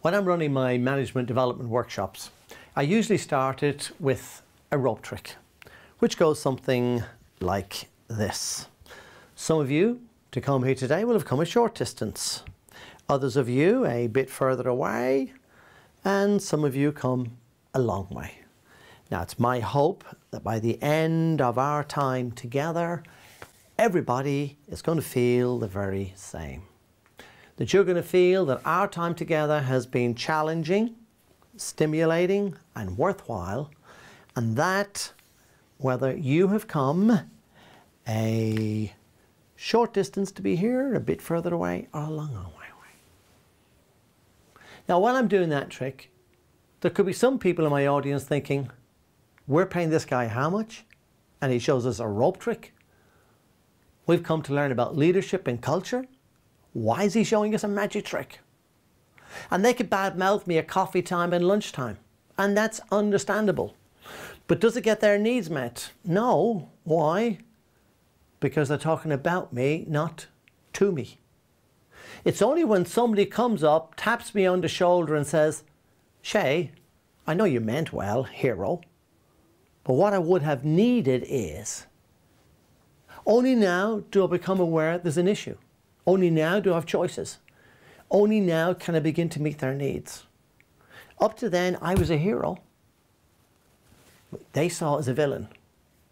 When I'm running my management development workshops, I usually start it with a rope trick, which goes something like this. Some of you to come here today will have come a short distance. Others of you a bit further away, and some of you come a long way. Now, it's my hope that by the end of our time together, everybody is going to feel the very same. That you're going to feel that our time together has been challenging, stimulating, and worthwhile, and that whether you have come a short distance to be here, a bit further away, or a long way away. Now, while I'm doing that trick, there could be some people in my audience thinking, we're paying this guy how much? And he shows us a rope trick. We've come to learn about leadership and culture. Why is he showing us a magic trick? And they could badmouth me at coffee time and lunchtime, and that's understandable. But does it get their needs met? No. Why? Because they're talking about me, not to me. It's only when somebody comes up, taps me on the shoulder and says, Shay, I know you meant well, hero, but what I would have needed is, only now do I become aware there's an issue. Only now do I have choices. Only now can I begin to meet their needs. Up to then, I was a hero. They saw as a villain,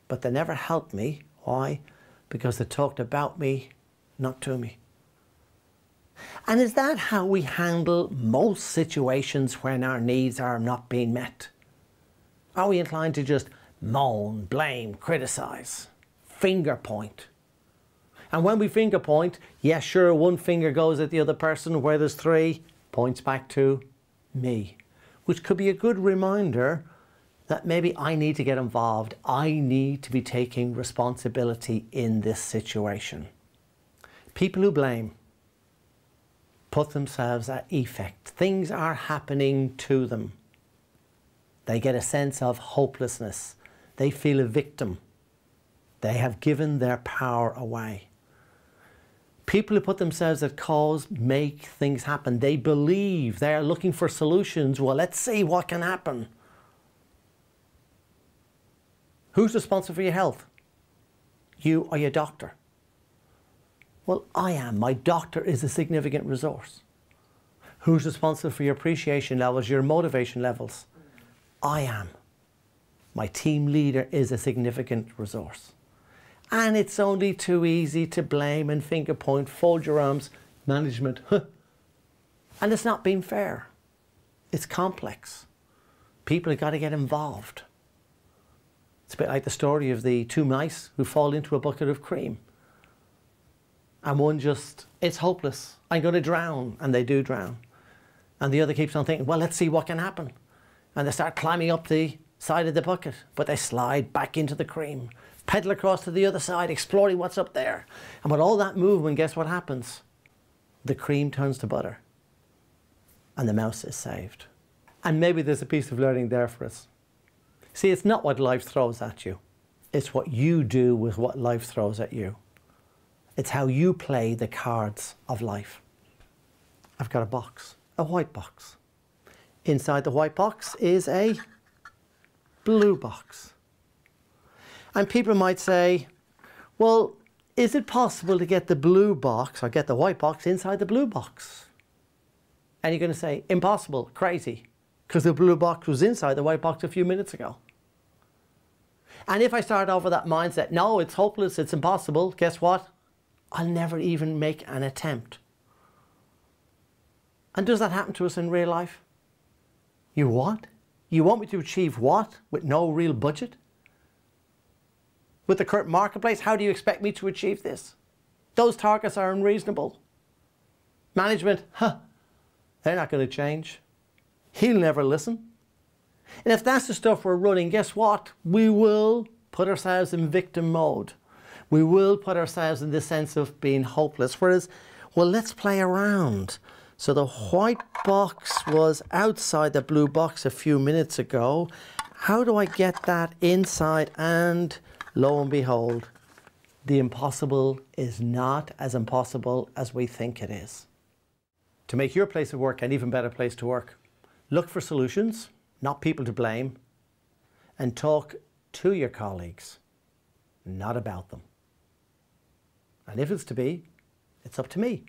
but they never helped me. Why? Because they talked about me, not to me. And is that how we handle most situations when our needs are not being met? Are we inclined to just moan, blame, criticize, finger point? And when we finger point, yes, sure, one finger goes at the other person, where there's three, points back to me, which could be a good reminder that maybe I need to get involved. I need to be taking responsibility in this situation. People who blame put themselves at effect. Things are happening to them. They get a sense of hopelessness. They feel a victim. They have given their power away. People who put themselves at cause make things happen. They believe, they are looking for solutions. Well, let's see what can happen. Who's responsible for your health? You or your doctor? Well, I am. My doctor is a significant resource. Who's responsible for your appreciation levels, your motivation levels? I am. My team leader is a significant resource. And it's only too easy to blame and finger point, fold your arms, management. And it's not being fair. It's complex. People have got to get involved. It's a bit like the story of the two mice who fall into a bucket of cream. And one just, it's hopeless. I'm going to drown. And they do drown. And the other keeps on thinking, well, let's see what can happen. And they start climbing up the side of the bucket, but they slide back into the cream, pedal across to the other side, exploring what's up there. And with all that movement, guess what happens? The cream turns to butter. And the mouse is saved. And maybe there's a piece of learning there for us. See, it's not what life throws at you. It's what you do with what life throws at you. It's how you play the cards of life. I've got a box, a white box. Inside the white box is a blue box. And people might say, well, is it possible to get the blue box or get the white box inside the blue box? And you're going to say, impossible, crazy, because the blue box was inside the white box a few minutes ago. And if I start off with that mindset, no, it's hopeless, it's impossible, guess what? I'll never even make an attempt. And does that happen to us in real life? You what? You want me to achieve what with no real budget? With the current marketplace, how do you expect me to achieve this? Those targets are unreasonable. Management, they're not going to change. He'll never listen. And if that's the stuff we're running, guess what? We will put ourselves in victim mode. We will put ourselves in this sense of being hopeless. Whereas, well, let's play around. So the white box was outside the blue box a few minutes ago. How do I get that inside? And lo and behold, the impossible is not as impossible as we think it is. To make your place of work an even better place to work, look for solutions, not people to blame, and talk to your colleagues, not about them. And if it's to be, it's up to me.